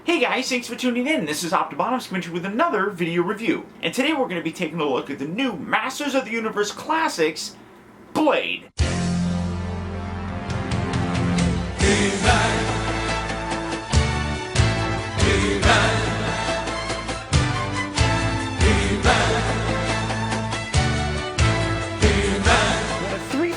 Hey guys, thanks for tuning in. This is optibotimus coming to you with another video review. And today we're going to be taking a look at the new Masters of the Universe Classics, Blade.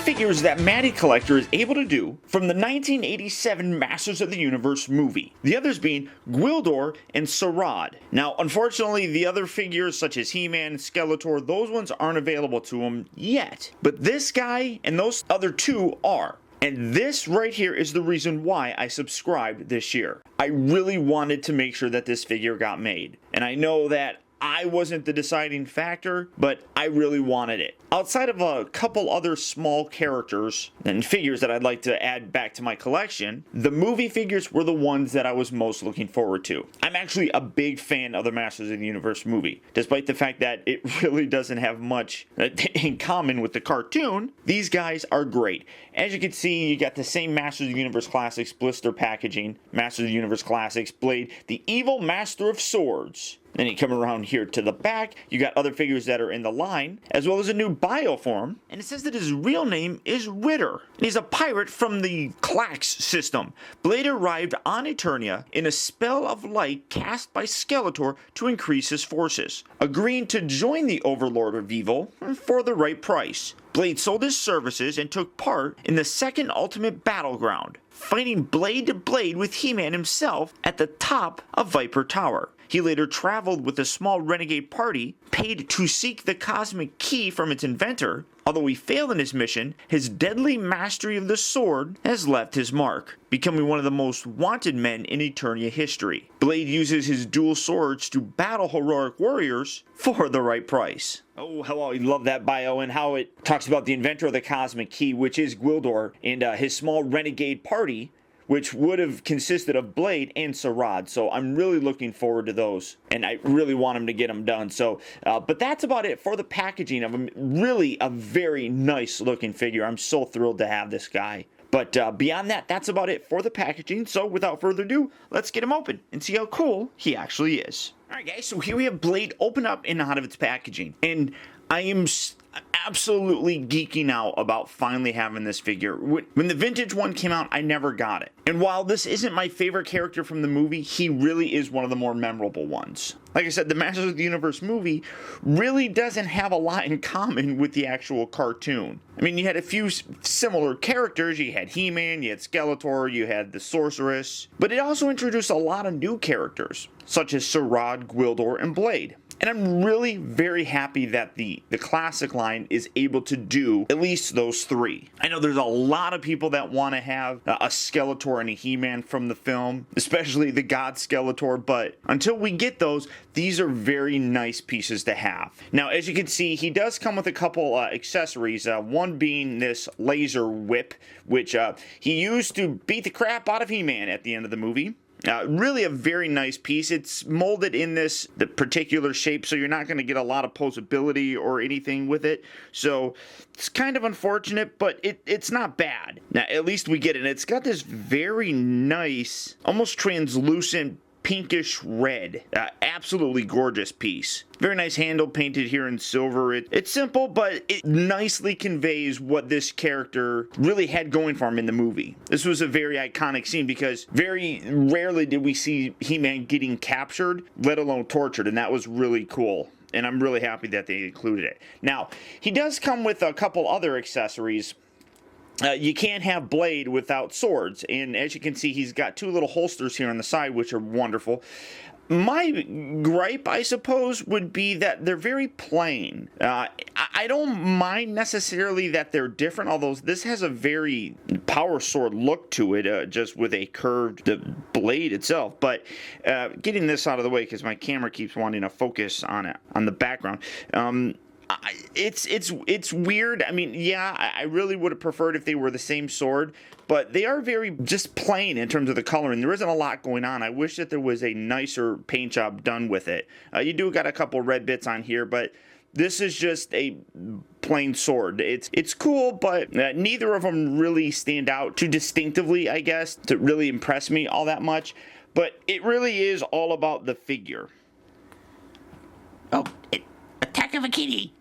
Figures that Matty Collector is able to do from the 1987 Masters of the Universe movie. The others being Gwildor and Sarad. Now, unfortunately, the other figures such as He-Man and Skeletor, those ones aren't available to him yet. But this guy and those other two are. And this right here is the reason why I subscribed this year. I really wanted to make sure that this figure got made. And I know that I wasn't the deciding factor, but I really wanted it. Outside of a couple other small characters and figures that I'd like to add back to my collection, the movie figures were the ones that I was most looking forward to. I'm actually a big fan of the Masters of the Universe movie. Despite the fact that it really doesn't have much in common with the cartoon, these guys are great. As you can see, you got the same Masters of the Universe Classics blister packaging, Masters of the Universe Classics Blade, the evil Master of Swords. Then you come around here to the back, you got other figures that are in the line, as well as a new bioform. And it says that his real name is Ritter. And he's a pirate from the Clax system. Blade arrived on Eternia in a spell of light cast by Skeletor to increase his forces, agreeing to join the Overlord of Evil for the right price. Blade sold his services and took part in the second Ultimate Battleground, fighting blade to blade with He-Man himself at the top of Viper Tower. He later traveled with a small renegade party, paid to seek the cosmic key from its inventor. Although he failed in his mission, his deadly mastery of the sword has left his mark, becoming one of the most wanted men in Eternia history. Blade uses his dual swords to battle heroic warriors for the right price. Oh, how I love that bio and how it talks about the inventor of the cosmic key, which is Gwildor, and his small renegade party, which would have consisted of Blade and Sarad. So I'm really looking forward to those, and I really want him to get them done. So, but that's about it for the packaging of him. Really a very nice looking figure. I'm so thrilled to have this guy. But beyond that, that's about it for the packaging. So without further ado, let's get him open and see how cool he actually is. Alright guys, so here we have Blade open up and out of its packaging. And I am absolutely geeking out about finally having this figure. When the vintage one came out, I never got it. And while this isn't my favorite character from the movie, he really is one of the more memorable ones. Like I said, the Masters of the Universe movie really doesn't have a lot in common with the actual cartoon. I mean, you had a few similar characters. You had He-Man, you had Skeletor, you had the Sorceress. But it also introduced a lot of new characters, such as Sarad, Gwildor, and Blade. And I'm really very happy that the classic line is able to do at least those three. I know there's a lot of people that want to have a Skeletor and a He-Man from the film, especially the God Skeletor, but until we get those, these are very nice pieces to have. Now, as you can see, he does come with a couple accessories, one being this laser whip, which he used to beat the crap out of He-Man at the end of the movie. Really a very nice piece. It's molded in the particular shape, so you're not going to get a lot of posability or anything with it. So it's kind of unfortunate, but it's not bad. Now, at least we get it. It's got this very nice, almost translucent pinkish red. Absolutely gorgeous piece. Very nice handle painted here in silver. It's simple, but it nicely conveys what this character really had going for him in the movie. This was a very iconic scene because very rarely did we see He-Man getting captured, let alone tortured, and that was really cool. And I'm really happy that they included it. Now, he does come with a couple other accessories. You can't have Blade without swords, and as you can see, he's got two little holsters here on the side, which are wonderful. My gripe, I suppose, would be that they're very plain. I don't mind necessarily that they're different, although this has a very power sword look to it, just with a curved blade itself. But getting this out of the way, because my camera keeps wanting to focus on it, on the background. It's weird. I mean, yeah, I really would have preferred if they were the same sword, but they are very just plain in terms of the coloring. There isn't a lot going on. I wish that there was a nicer paint job done with it. You do got a couple red bits on here, but this is just a plain sword. It's cool, but neither of them really stand out too distinctively, I guess, to really impress me all that much. but it really is all about the figure. Oh, attack of a kitty.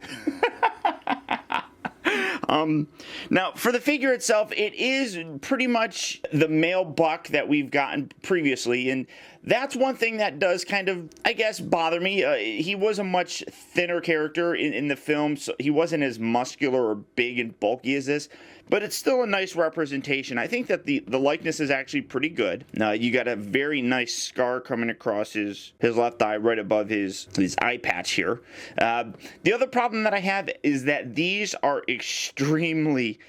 Now, for the figure itself, it is pretty much the male buck that we've gotten previously, and that's one thing that does kind of, I guess, bother me. He was a much thinner character in the film, so he wasn't as muscular or big and bulky as this, but it's still a nice representation. I think that the likeness is actually pretty good. You got a very nice scar coming across his left eye right above his eye patch here. The other problem that I have is that these are extremely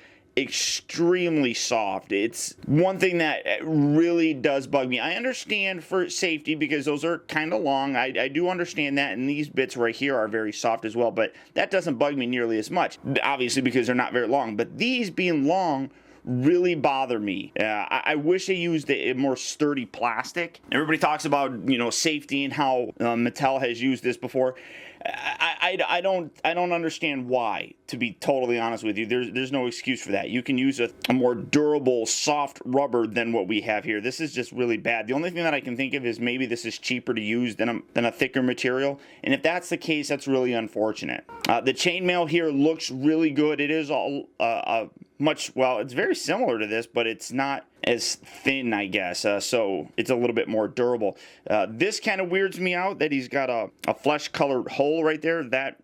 soft. It's one thing that really does bug me. I understand for safety because those are kind of long. I do understand that, and these bits right here are very soft as well, but that doesn't bug me nearly as much, obviously because they're not very long. But these being long really bother me. I wish they used a more sturdy plastic. Everybody talks about, safety and how Mattel has used this before. I don't understand why, to be totally honest with you. There's no excuse for that. You can use a more durable, soft rubber than what we have here. This is just really bad. The only thing that I can think of is maybe this is cheaper to use than a thicker material, and if that's the case, that's really unfortunate. The chainmail here looks really good. It is all it's very similar to this, but it's not as thin, I guess, so it's a little bit more durable. This kind of weirds me out that he's got a flesh-colored hole right there. That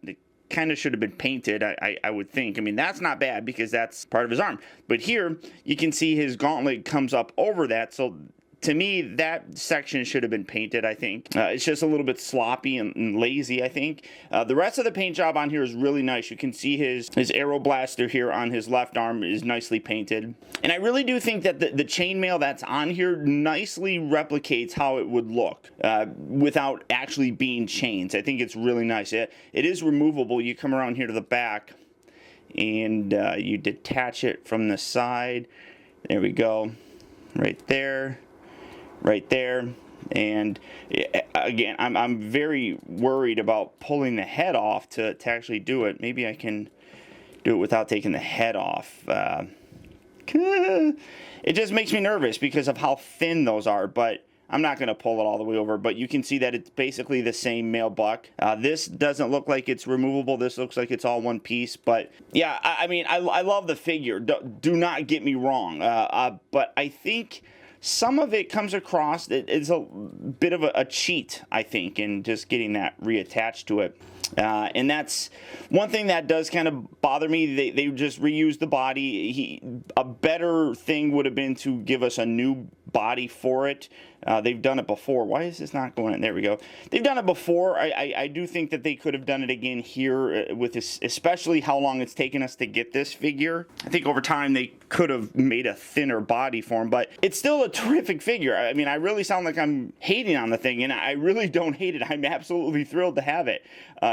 kind of should have been painted, I would think. I mean, that's not bad because that's part of his arm. But here, you can see his gauntlet comes up over that, so to me, that section should have been painted, I think. It's just a little bit sloppy and lazy, I think. The rest of the paint job on here is really nice. You can see his arrow blaster here on his left arm is nicely painted. And I really do think that the chainmail that's on here nicely replicates how it would look without actually being chains. I think it's really nice. It is removable. You come around here to the back and you detach it from the side. There we go. Right there. Right there. And again, I'm very worried about pulling the head off to actually do it. Maybe I can do it without taking the head off. It just makes me nervous because of how thin those are, but I'm not going to pull it all the way over. But you can see that it's basically the same male buck. This doesn't look like it's removable. This looks like it's all one piece. But yeah, I mean, I love the figure. Do not get me wrong. But I think some of it comes across, it's a bit of a cheat, I think, in just getting that reattached to it. And that's one thing that does kind of bother me. They just reused the body. A better thing would have been to give us a new body for it. They've done it before. Why is this not going in? There we go. They've done it before. I do think that they could have done it again here with this, especially how long it's taken us to get this figure. I think over time they could have made a thinner body for him, but it's still a terrific figure. I mean, I really sound like I'm hating on the thing, and I really don't hate it. I'm absolutely thrilled to have it.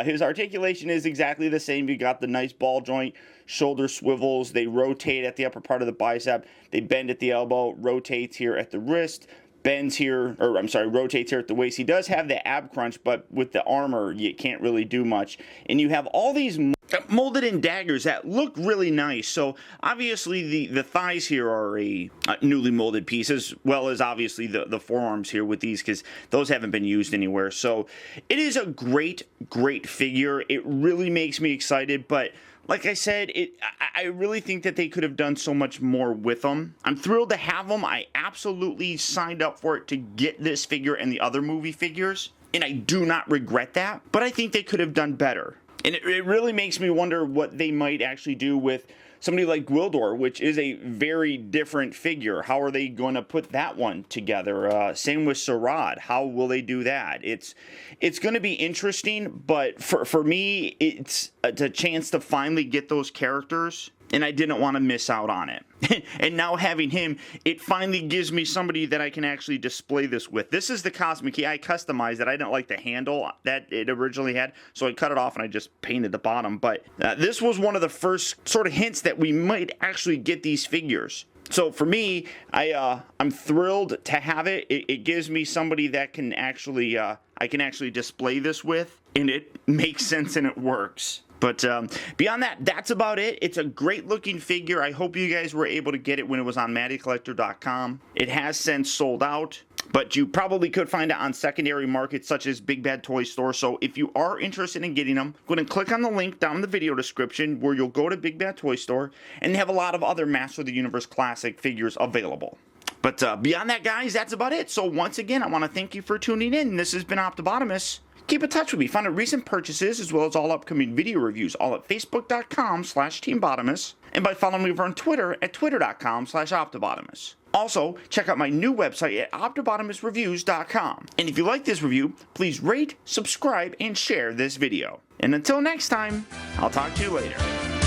His articulation is exactly the same. You got the nice ball joint, shoulder swivels. They rotate at the upper part of the bicep. They bend at the elbow, rotates here at the wrist, bends here, or I'm sorry, rotates here at the waist. He does have the ab crunch, but with the armor, you can't really do much. And you have all these molded in daggers that look really nice. So obviously the thighs here are a newly molded piece, as well as obviously the forearms here with these, because those haven't been used anywhere. So it is a great figure. It really makes me excited, but like I said, I really think that they could have done so much more with them. I'm thrilled to have them. I absolutely signed up for it to get this figure and the other movie figures, and I do not regret that, but I think they could have done better. And it really makes me wonder what they might actually do with somebody like Gwildor, which is a very different figure. How are they going to put that one together? Same with Sarad. How will they do that? It's going to be interesting, but for me, it's a chance to finally get those characters, and I didn't want to miss out on it. And now having him, it finally gives me somebody that I can actually display this with. This is the Cosmic Key. I customized it. I didn't like the handle that it originally had, so I cut it off and I just painted the bottom. But this was one of the first sort of hints that we might actually get these figures. So for me, I'm thrilled to have it. It gives me somebody that can actually I can actually display this with, and it makes sense and it works. But beyond that, that's about it. It's a great looking figure. I hope you guys were able to get it when it was on MattyCollector.com. It has since sold out. but you probably could find it on secondary markets such as Big Bad Toy Store. So if you are interested in getting them, go ahead and click on the link down in the video description where you'll go to Big Bad Toy Store, and they have a lot of other Master of the Universe classic figures available. But beyond that, guys, that's about it. So once again, I want to thank you for tuning in. This has been Optibotimus. Keep in touch with me. Find out recent purchases as well as all upcoming video reviews all at facebook.com/teambotimus and by following me over on Twitter at twitter.com/optibotimus. Also, check out my new website at optibotimusreviews.com. And if you like this review, please rate, subscribe, and share this video. And until next time, I'll talk to you later.